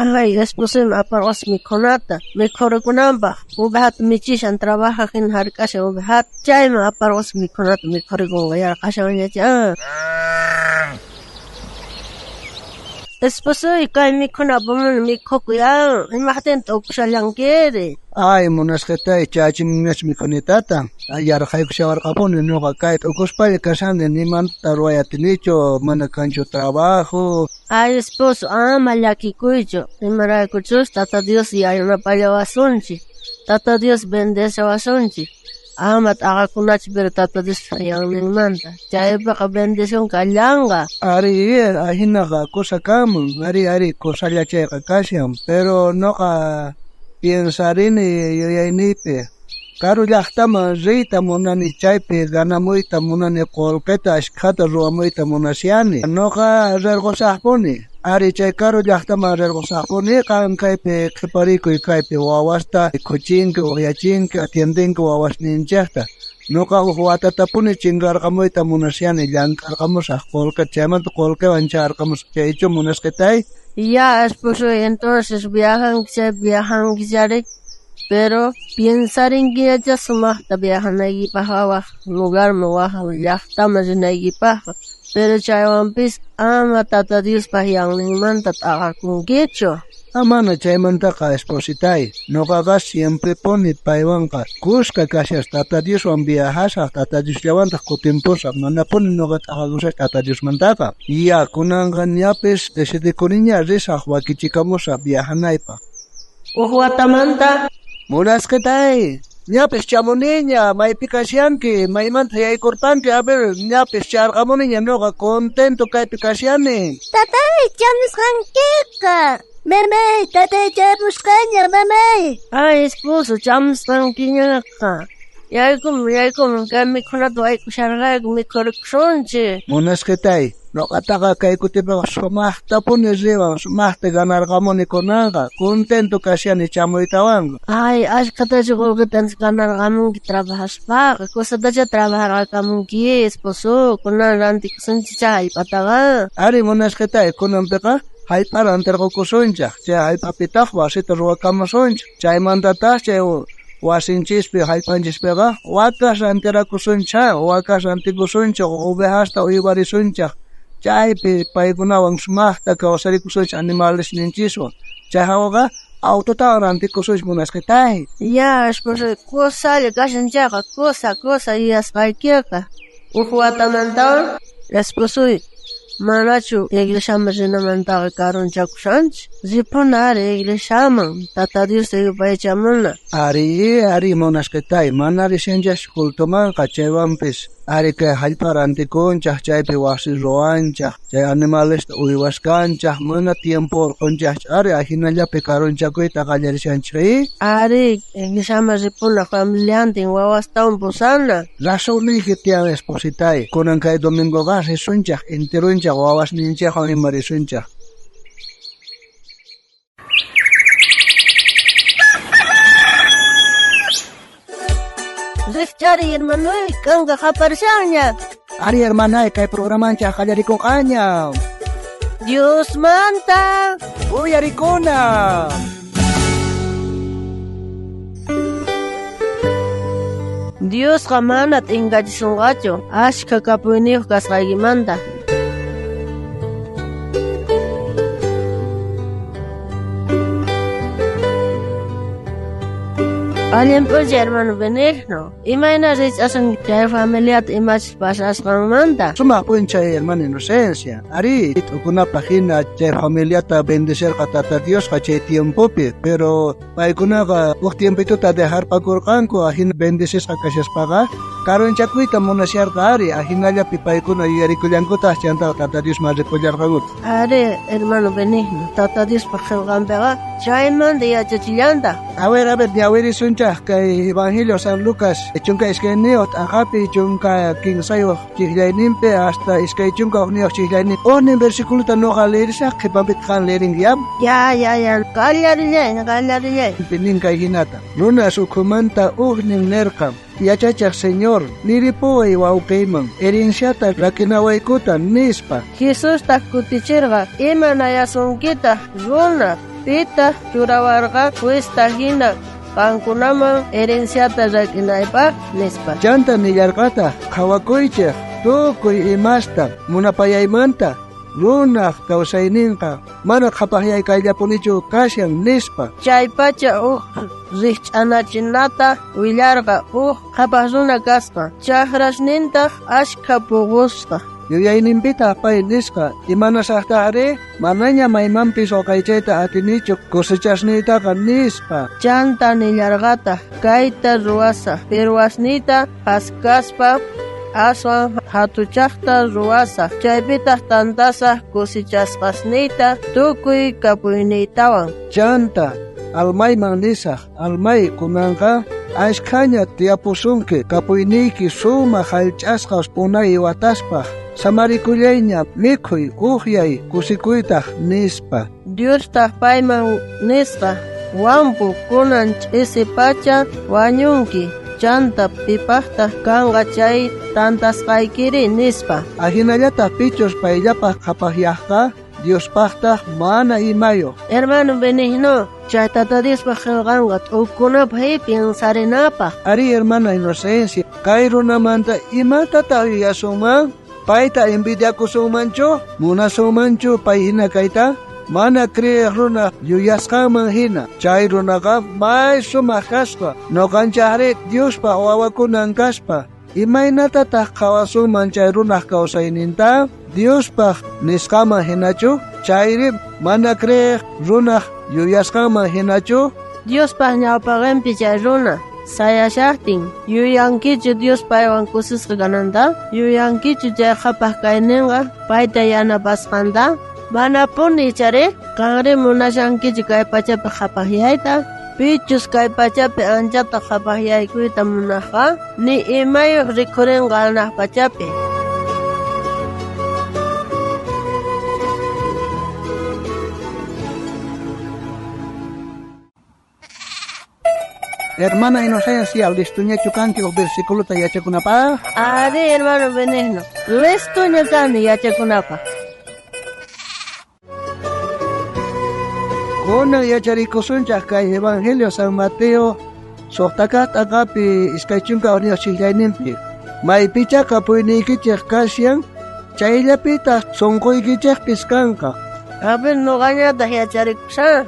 Ay, esposo me aparwas mi conata, me corregunamba, ubehat michishan trabaja en harkasha ubehat, chay me aparwas mi conata, me corregunga ya kasha ya. Esposo y cae mi conabum mi cocuya, imagen toxalan quiere. Ay, monasqueta y chachiminas mi conetata. Ayar hay que llevar capón y no cae. Ocuspa el casan de Niman Taruaya Tilicho, manacancho trabajo. Ay, esposo, malaki cuyo, y maracuchos, tata Dios y hay una payawasonchi. Tata Dios bendice wasonchi. Amat akakunach pero tata Dios sayang ni manda. Chay baka bendición kallanga. Ari, ahina cosa camun. Ari, cosa ya checa casiam. Pero no ka piensarin y yoyanipe. Karu yahtama rita monani chaype ganamuita monani kolpeta ashkata ruamuita monasiani. No ka rergosahponi. Ari chay karu yahtama rergosahponi kan kaype kipariku y kaype wawasta kuchinki uyachinki atiendinki wawas ninchakta. No ka huatatapuni chingarkamuita monasiani llankarkamusah kolka chaymanta kolka wancharkamus chaycho monasketay. Ya, esposo, entonces viajan que pero pensar en que ya sumasta viajan allí para lugar me baja, ya estamos en allí para. Pero chayawan pis ama tata Dios pa yang manta taka kung kecho. Amana chaymanta ka espositay. No ka siempre pone paiwanka. Kuska kasias tata Dios wan viajasa tata Dios llavanta kutimposa. Mana pone no ka takagusa tata Dios mantaka. Ya kunanga nyapes desde koninya resa huakichikamosa viajanaypa. Uhuatamanta. Muras ketay. Nyapes chamoniña, may pikasyanki, may mantay kortanki, a ver, nyapes chargamoniña, no ka contento kay pikasyani. Tatay, chamus kankeka. Meme, tatay chamus kanya, meme. Ay, esposo, chamus kankina ka. Yaikum, kami konato ay kusharagay mi korreksyonche. Munas ketay. No kataka kay kutipa sumahta po ni Ziwa, sumahta ganar kamo ni Konaga, contento kasya ni Chamo Itawang. Ay, kata ko kitan ganar kamo kitrabahas pa, kusa da siya trabajar kamo ki, esposo, kunan ranti kusan siya ay pataga. Ari munas kitay, kunan peka, hay para anter ko kusonja, siya hay papitak, wasit ruwa kamasonja, siya ay mandata, siya wasin chispe, hay panchispega, wakas antera kusonja, wakas antikusonja, ubehasta o ibarisonja. Chay paigunawang sumahta kawasari kusoch animales ninchiswa. Chay hawaga autotaran ti kusoch munas kitay. Ya, esposo, cosa le kashan chaka, cosa y asqaykiqa. Uhuatamantawan, esposo, manachu iglesiaman rinamantaqa karun chakushanch. Zipunar iglesiaman, tata Dios te yupaychamuna. Ari munas kitay, manari senjas kultuman kachaywampis. Ari que halparanti concha, chay piwasi roancha, chay animales uiwas cancha, muna tiempo concha, ari ajinalla picaroncha kuita gallerishanchi. Ari, iglesiaman ripuna familiante, wawastaun pusana. Razón hitian espositay, kunan kay domingo gas suncha, enteruncha, wawas nincha, honimarisuncha. Rifchari hermano, kanga kaparsanya. Ari hermana, kay programancha kallarikong kanya. Dios manta. Uy, arikona. Dios kamanat ingajisungacho, ashka kapuiniyo kasqaygimanta. Alguien pues hermano Benigno, imagina asan kay familia imach pasas manta. Suma puncha hermano inocencia. Ari, una página de familia ta bendecer katata Dios kache tiempo pero paikuna ka tiempo ta dejar pagurkanko ahin bendeces akashas paga. Karon chakuita monasiar ka ari ahinalla pipaikuna yari kulyanko ta chanta tata Dios madre kullar kagut. Ari hermano Benigno, tata Dios pagelgan pega. Chayman de yachachillanta. A ver, ni suncha kay Evangelio San Lucas, chunka iskeniot akapi chunka king sayo chihlainimpe hasta iskay chunka niyo chihlainin. Onin versículo ta no galerisa que pampit kan lerin yam. Ya. Kalyarile. Pinin kay hinata. Luna su kumanta ning nerkam. Yachachak Señor, niripo iwa ukayman. Erensyata rakinawaikutan nispa. Jesus takutichirga, imanayasungkita, runa. pita churawarqa cuesta hina qankunaman herenciata rakinaypaq nispa. Chanta nillarqata qhawakuychik tukuy imasta munapayaymanta runaq kawsayninqa mana qhapahyaykaylapunichu kashan nispa. Chaypacha rikch'anachinata willarqa qhapaq runa kasqa chaqrasnintaq ashkha puqusqa. Yuyayninpita pay nisqa imanasaqtaqri manaña maymanpis waqaychayta atinichu kusachasniytaqa nispa. Chanta nillarqata kayta ruwasa pirwasnita paskaspa aswan hatuchaqta ruwasa chaypitaq tantasaq kusichasqasniyta tukuy kapuyniytawan. Chanta almayman nisaq almay kunanqa ashkhaña tiyapusunki kapuyniyki sumaq hallch'asqa punay wataspaq samarikullaña mikhuy uqyay kusikuytaq nispa. Diostaq payman nisqa wampu kunan ch'isi pacha wañunki chanta pipaqtaq kanqa chay tantasqaykiri nispa. Ahinallataq pichus payllapaq qhapahyaqqa Diospaqtaq mana imayo. Hermano Benigno, chay tata Diospaq qillqanqa t'ukkunapaq pinsarinapaq. Ari hermana Inocencia, kay runamanta imatataq yuyasunman? Payta envidiakusunmanchu? Munasunmanchu pay hina kayta? Mana kriyiq runa yuyasqanman hina. Chay runaqa may sumaq kasqa. Noqanchaqri Diospaq wawakunan kaspa. Imaynatataq qawasunman chay runaq kawsayninta? Diospaq nisqaman hinachu? Chayri mana kriyiq runaq yuyasqanman hinachu? Diospaq ñawpaqinpi chay runa sayashaqtin yuyankichu Dios paywan kusisqa kananta? Yuyankichu chay qhapaq kayninqa payta yanapasqanta? Mana puni chari kanri munashankichu kay pachapi qhapahyayta? Pichus kay pachapi anchata qhapahyaykuyta munaqqa ni imayuq rikhurinqa hanaq pachapi. Hermana Inocencia, listuñachu kanki o versiculuta yachakunapaq? Ari hermano Benigno, listuña kani yachakunapaq. Kunan yacharikusunchaq kay Evangelio San Mateo suqtakaqta qapi iskaychunka uniyo chillayninpi. Maypicha kapuynikichik kasyan, chayllapita sunquykichikpis kanqa. Abi nuqañataq yacharikushan,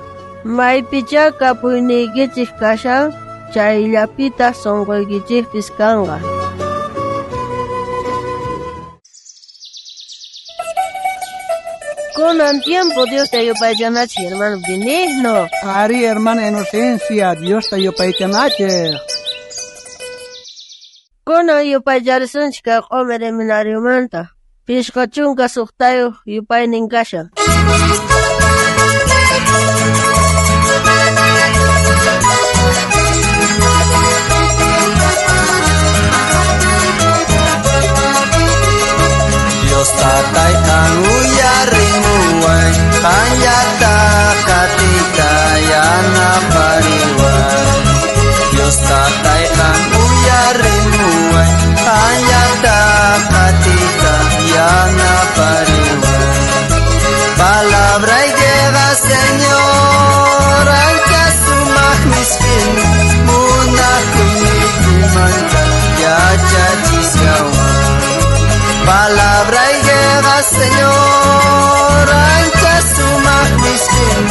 maypicha kapuynikichik kashan, chayllapita sunquykichikpis kanqa. Kunan tiempo Dios te yupaychanachi, hermano Benigno. Ari hermana Inocencia, Dios te yupaychanachi. Kunan yupaycharisunchik kay q'umi seminariumanta. Pishqa chunka suqtayuq yupaynin kashan. Dios tatay kang uyarimuay kanyata katika yana pariwan. Dios tatay kang uyarimuay kanyata katika yana pariwan. Palabra y llega Señor ancha su miskin muna kunimanta ya chachisyawan. Palabra y llega Señor ancha su miskin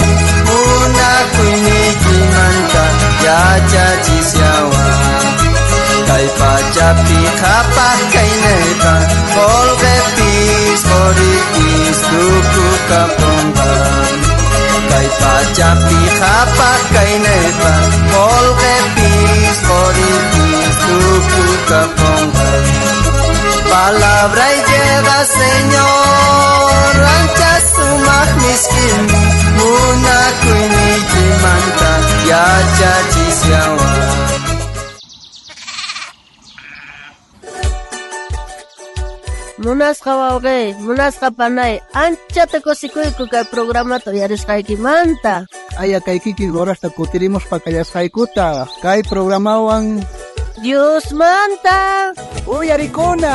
una kuinijimanta ya chachisyawan. Kay pachapi kapak kaineta kolgepis korikis tuku kapongkan. Kay pachapi kapak kaineta kolgepis korikis tuku kapongkan. Palabra y llega Señor ancha su miskin muna kuinijimanta ya chachisyawan. Munasqa wawqi, munasqa panay, anchata kusikuyku kay programata yarisqaykimanta. Aya kay kiki horasta kutirimos pakayasqaykuta. Kay programawan Dios manta. uyarikuna.